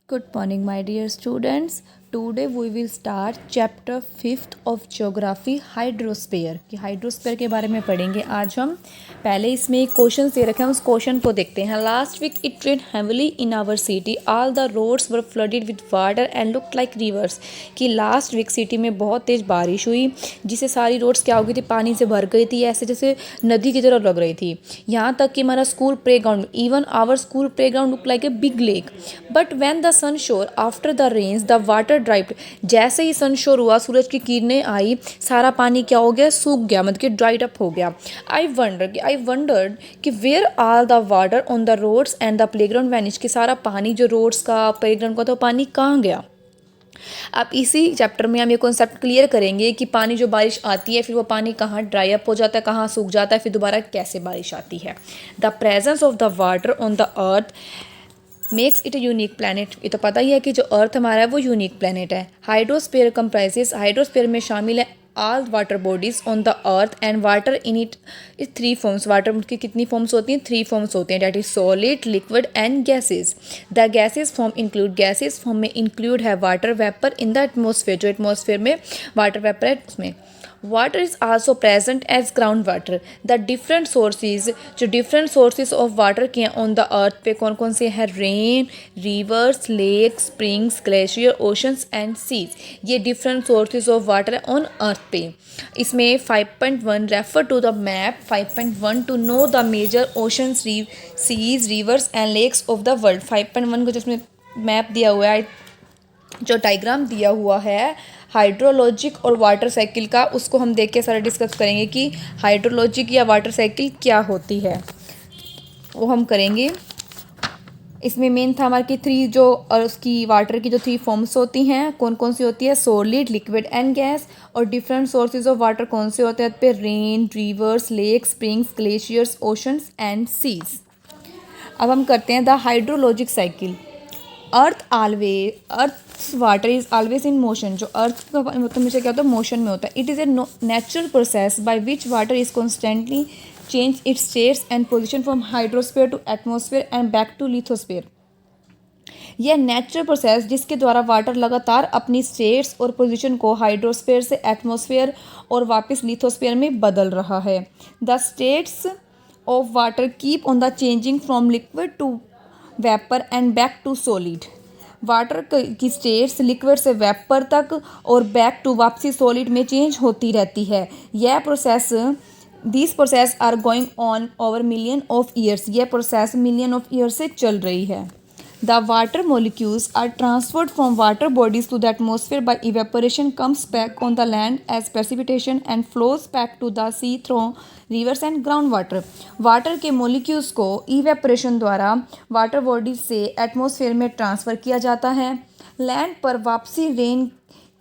Good morning, my dear students. Today we will start chapter 5th of Geography hydrosphere कि hydrosphere के बारे में पढ़ेंगे आज हम। पहले इसमें एक क्वेश्चन दे रखे हैं, उस क्वेश्चन को देखते हैं। Last week it rain heavily in our city, all the roads were flooded with water and looked like rivers. कि लास्ट वीक सिटी में बहुत तेज़ बारिश हुई जिससे सारी रोड्स क्या हो गई थी, पानी से भर गई थी, ऐसे जैसे नदी की तरह लग रही थी। यहाँ तक कि हमारा school playground, even our school playground look like a big lake. But when the sun shone after the rains the water dried. जैसे ही सन शोर हुआ, सूरज की किरणें आई, सारा पानी क्या हो गया, सूख गया, मतलब कि ड्राइड अप हो गया। आई वंडर्ड कि where are the water on the roads and the playground vanish. कि सारा पानी जो रोड्स का, प्लेग्राउंड का था, पानी कहाँ गया। अब इसी चैप्टर में हम ये कॉन्सेप्ट क्लियर करेंगे कि पानी जो बारिश आती है फिर वो पानी कहाँ ड्राई अप हो जाता है, कहाँ सूख जाता है, फिर दोबारा कैसे बारिश आती है। The presence of the water on the earth makes it a unique planet. ये तो पता ही है कि जो अर्थ हमारा है वो यूनिक प्लानट है। हाइड्रोस्फीयर कंप्राइजेस, हाइड्रोस्फीयर में शामिल है all water bodies on the earth and water in it is 3 forms. Water की कितनी फॉर्म्स होती हैं, 3 फॉर्म्स होते हैं, that is solid, liquid and gases. The gases form include, gases form में इंक्लूड है water vapour in the atmosphere. जो atmosphere में वाटर वेपर है उसमें water is also present as ground water. The different sources, जो different sources of water के हैं on the अर्थ पे कौन कौन से हैं, rain, rivers, lake, springs, glacier, oceans and seas. ये डिफरेंट सोर्सेज ऑफ वाटर है ऑन अर्थ पे। इसमें 5.1 refer to the map 5.1 to know the major oceans, seas, rivers and lakes of the world. 5.1 को जिसमें मैप दिया हुआ है, जो डायग्राम दिया हुआ है हाइड्रोलॉजिक और वाटर साइकिल का, उसको हम देख के सारा डिस्कस करेंगे कि हाइड्रोलॉजिक या वाटर साइकिल क्या होती है, वो हम करेंगे। इसमें मेन था हमारे की 3 जो, और उसकी वाटर की जो 3 फॉर्म्स होती हैं कौन कौन सी होती है, सॉलिड, लिक्विड एंड गैस। और डिफरेंट सोर्सेज ऑफ वाटर कौन से होते हैं पे, rain, rivers, lake, springs, glaciers, oceans and seas. अब हम करते हैं the hydrologic cycle. Earth water is always in motion. जो अर्थ का मतलब हमेशा क्या होता है, मोशन में होता है। It is a natural process by which water is constantly change its states and position from hydrosphere to atmosphere and back to lithosphere. यह नेचुरल प्रोसेस जिसके द्वारा वाटर लगातार अपनी स्टेट्स और पोजीशन को हाइड्रोस्फीयर से एटमॉस्फेयर और वापस लिथोस्फीयर में बदल रहा है। The states of water keep on the changing from liquid to vapour and back to solid. Water की स्टेट्स लिक्विड से वेपर तक और बैक टू वापसी सॉलिड में चेंज होती रहती है। यह process, this process are going on over million of years. यह प्रोसेस मिलियन ऑफ ईयर्स से चल रही है। The water molecules are transferred from water bodies to the atmosphere by evaporation, comes back on the land as precipitation and flows back to the sea through rivers and groundwater. Water के molecules को evaporation द्वारा water bodies से atmosphere में transfer किया जाता है, land पर वापसी रेन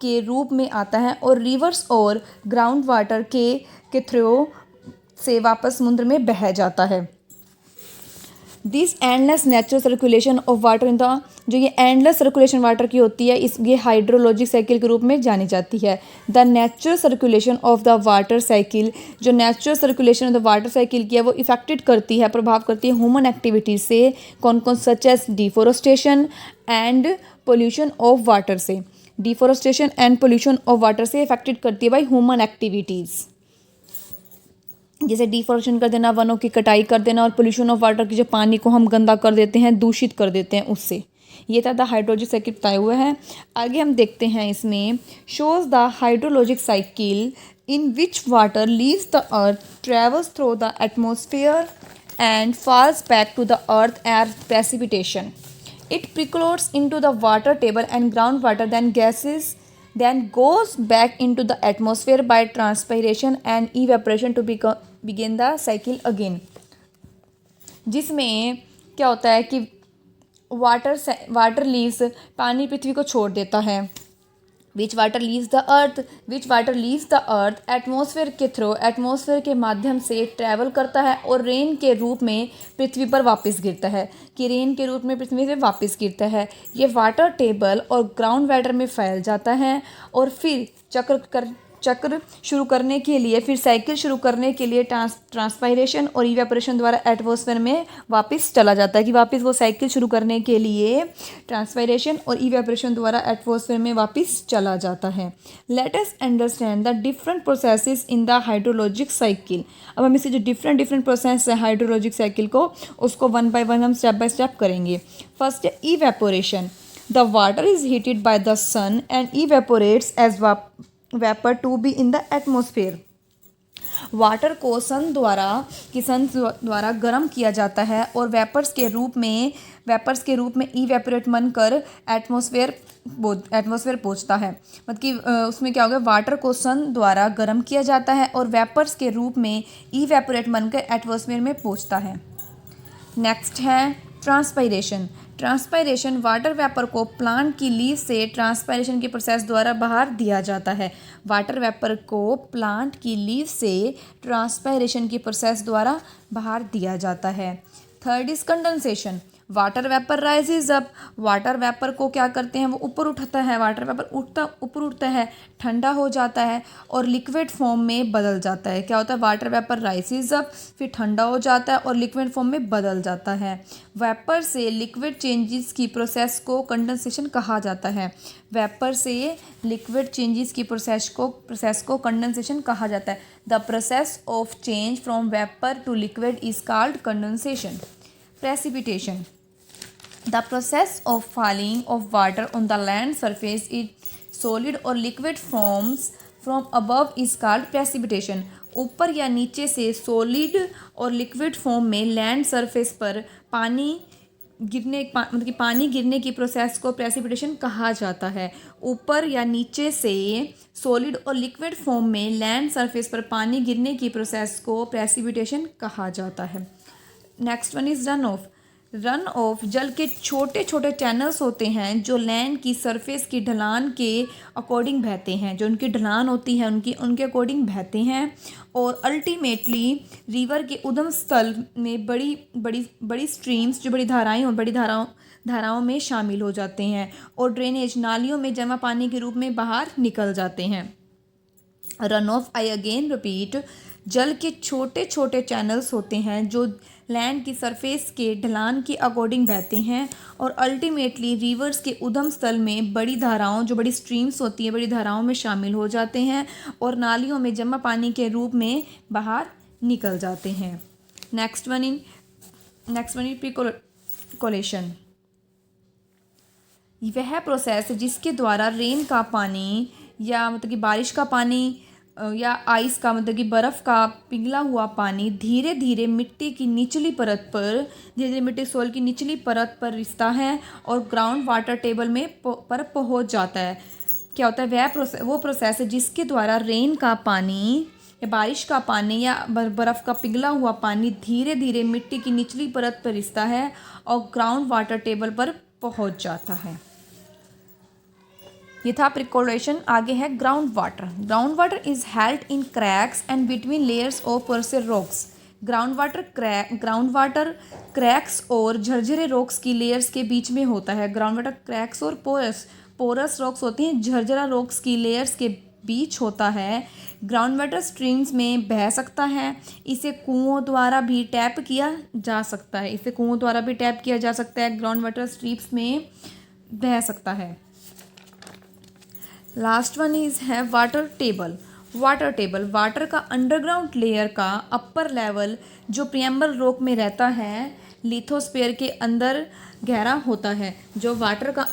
के रूप में आता है और रिवर्स और ग्राउंड वाटर के थ्रू से वापस समुद्र में बह जाता है। This endless natural circulation of water in the, जो ये एंडलेस सर्कुलेशन वाटर की होती है, इस ये हाइड्रोलॉजिक साइकिल के रूप में जानी जाती है। The natural circulation of the water cycle, जो natural circulation of the water cycle की है वो इफेक्टेड करती है, प्रभाव करती है ह्यूमन एक्टिविटीज से। कौन कौन, such as deforestation and pollution of water से। Deforestation and pollution of water से इफेक्टेड करती है बाई ह्यूमन एक्टिविटीज़, जैसे डिफॉरेस्टेशन कर देना, वनों की कटाई कर देना, और पोल्यूशन ऑफ वाटर की, जो पानी को हम गंदा कर देते हैं, दूषित कर देते हैं उससे। ये था द हाइड्रोलॉजिक साइकिल बताया हुआ है। आगे हम देखते हैं इसमें, shows the hydrologic cycle in which water leaves the earth, travels through the atmosphere and falls back to the earth as precipitation. It percolates into the water table and groundwater, then gases, then goes back into the atmosphere by transpiration and evaporation to begin the cycle again। जिसमें क्या होता है कि water leaves, पानी पृथ्वी को छोड़ देता है। विच water leaves the earth, atmosphere के थ्रू, एटमॉस्फेयर के माध्यम से ट्रैवल करता है और रेन के रूप में पृथ्वी पर वापस गिरता है, कि रेन के रूप में पृथ्वी से वापस गिरता है। ये वाटर टेबल और ग्राउंड वाटर में फैल जाता है और फिर चक्र शुरू करने के लिए, फिर साइकिल शुरू करने के लिए ट्रांसपायरेशन और इवेपोरेशन द्वारा एटमॉस्फेयर में वापस चला जाता है, कि वापस वो साइकिल शुरू करने के लिए ट्रांसपायरेशन और इवेपोरेशन द्वारा एटमॉस्फेयर में वापस चला जाता है। Let us understand the different processes in the hydrologic cycle. अब हम इसे जो डिफरेंट प्रोसेस है हाइड्रोलॉजिक साइकिल को, उसको वन बाय वन हम स्टेप बाय स्टेप करेंगे। फर्स्ट है evaporation. The water is heated by the sun and evaporates as vapour to be in the atmosphere. Water को सन द्वारा गर्म किया जाता है और वेपर्स के रूप में इवेपोरेट बनकर एटमॉस्फेयर पहुंचता है। मतलब कि उसमें क्या होगा, वाटर को सन द्वारा गर्म किया जाता है और वेपर्स के रूप में इवेपोरेट बनकर एटमॉस्फेयर में पहुंचता है। नेक्स्ट है ट्रांसपायरेशन वाटर वेपर को प्लांट की लीफ से ट्रांसपायरेशन के प्रोसेस द्वारा बाहर दिया जाता है। वाटर वेपर को प्लांट की लीफ से ट्रांसपायरेशन के प्रोसेस द्वारा बाहर दिया जाता है। Third is condensation. Water vapour rises up. Water vapour को क्या करते हैं, वो ऊपर उठता है, वाटर वेपर ऊपर उठता है, ठंडा हो जाता है और लिक्विड फॉर्म में बदल जाता है। क्या होता है, वाटर वेपर राइजेज अप, फिर ठंडा हो जाता है और लिक्विड फॉर्म में बदल जाता है। वेपर से लिक्विड चेंजेस की प्रोसेस को कंडेंसेशन कहा जाता है। वेपर से लिक्विड चेंजेस की प्रोसेस को कंडेंसेशन कहा जाता है। The process of change from vapour to liquid is called condensation. Precipitation. The process of falling of water on the land surface in solid or liquid forms from above is called precipitation. ऊपर या नीचे से solid और liquid form में land surface पर पानी गिरने की प्रोसेस को प्रेसिपिटेशन कहा जाता है। ऊपर या नीचे से सॉलिड और लिक्विड फॉर्म में लैंड सरफेस पर पानी गिरने की प्रोसेस को प्रेसिपिटेशन कहा जाता है। Next one is run of जल के छोटे छोटे चैनल्स होते हैं जो लैंड की सरफेस की ढलान के अकॉर्डिंग बहते हैं, जो उनकी ढलान होती है उनके अकॉर्डिंग बहते हैं और अल्टीमेटली रिवर के उद्गम स्थल में बड़ी स्ट्रीम्स, जो बड़ी धाराएं और बड़ी धाराओं में शामिल हो जाते हैं और ड्रेनेज नालियों में जमा पानी के रूप में बाहर निकल जाते हैं। Run of, I again repeat, जल के छोटे छोटे चैनल्स होते हैं जो लैंड की सरफेस के ढलान के अकॉर्डिंग बहते हैं और अल्टीमेटली रिवर्स के उद्गम स्थल में बड़ी धाराओं, जो बड़ी स्ट्रीम्स होती हैं, बड़ी धाराओं में शामिल हो जाते हैं और नालियों में जमा पानी के रूप में बाहर निकल जाते हैं। Next one in percolation. वह प्रोसेस जिसके द्वारा रेन का पानी या मतलब कि बारिश का पानी या आइस का मतलब कि बर्फ़ का पिघला हुआ पानी धीरे धीरे मिट्टी की निचली परत पर, मिट्टी सोil की निचली परत पर रिसता है और ग्राउंड वाटर टेबल में पर पहुंच जाता है। क्या होता है, वो प्रोसेस है जिसके द्वारा रेन का पानी या बारिश का पानी या बर्फ़ का पिघला हुआ पानी धीरे धीरे मिट्टी की निचली परत पर रिसता है और ग्राउंड वाटर टेबल पर पहुंच जाता है। ये था प्रिकोलेशन। आगे है ground water is held in cracks and between layers of porous rocks. Ground water cracks और झरझरे रॉक्स की लेयर्स के बीच में होता है। ग्राउंड वाटर क्रैक्स और पोरस रॉक्स होती हैं, झरझरा रॉक्स की लेयर्स के बीच होता है। ग्राउंड वाटर स्ट्रीम्स में बह सकता है। इसे कुओं द्वारा भी टैप किया जा सकता है। ग्राउंड वाटर स्ट्रीम्स में बह सकता है। लास्ट वन है वाटर टेबल। वाटर का अंडरग्राउंड लेयर का अपर लेवल जो प्रियम्बल रॉक में रहता है, लिथोस्फीयर के अंदर गहरा होता है। जो वाटर का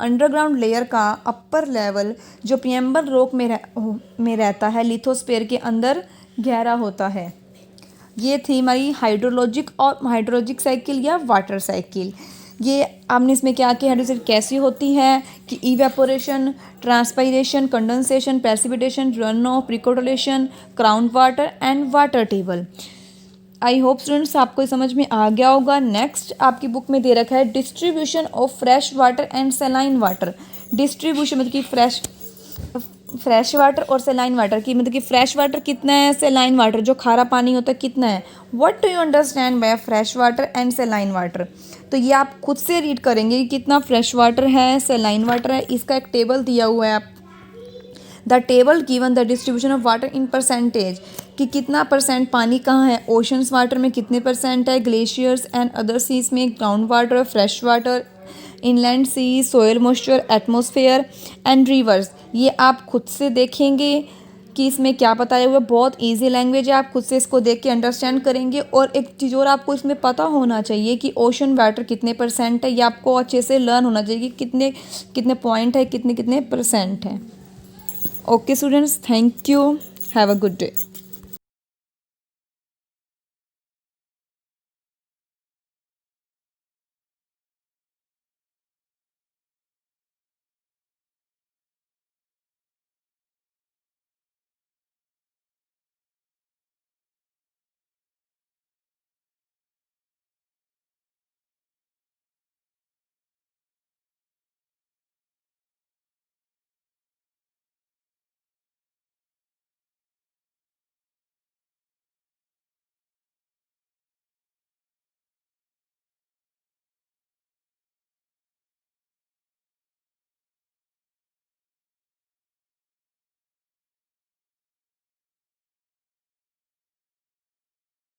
अंडरग्राउंड लेयर का अपर लेवल जो प्रियम्बल रॉक में रहता है, लिथोस्फीयर के अंदर गहरा होता है। ये थी हमारी हाइड्रोलॉजिक साइकिल या वाटर साइकिल। ये आपने इसमें क्या किया, हाइड्रोलॉजिक कैसी होती है कि evaporation, transpiration, condensation, precipitation, runoff, percolation, groundwater and water table. I hope students आपको समझ में आ गया होगा। नेक्स्ट आपकी बुक में दे रखा है distribution of fresh water and saline water. Distribution मतलब कि फ्रेश वाटर और सेलाइन वाटर की, मतलब कि फ्रेश वाटर कितना है, सेलाइन वाटर जो खारा पानी होता है कितना है। What do you understand by fresh water and saline water. तो ये आप खुद से रीड करेंगे कि कितना फ्रेश वाटर है, सेलाइन वाटर है। इसका एक टेबल दिया हुआ है, आप the table given the distribution of water in percentage, कि कितना परसेंट पानी कहाँ है, ओशंस वाटर में कितने परसेंट है, ग्लेशियर्स एंड अदर सीज में ground water, fresh water, inland sea, soil moisture, atmosphere and rivers. ये आप खुद से देखेंगे कि इसमें क्या बताया हुआ है। बहुत इजी लैंग्वेज है, आप खुद से इसको देख के अंडरस्टैंड करेंगे। और एक चीज़ और आपको इसमें पता होना चाहिए कि ओशन वाटर कितने परसेंट है, ये आपको अच्छे से लर्न होना चाहिए कि कितने कितने पॉइंट है, कितने कितने परसेंट है। Okay students, thank you, have a good day.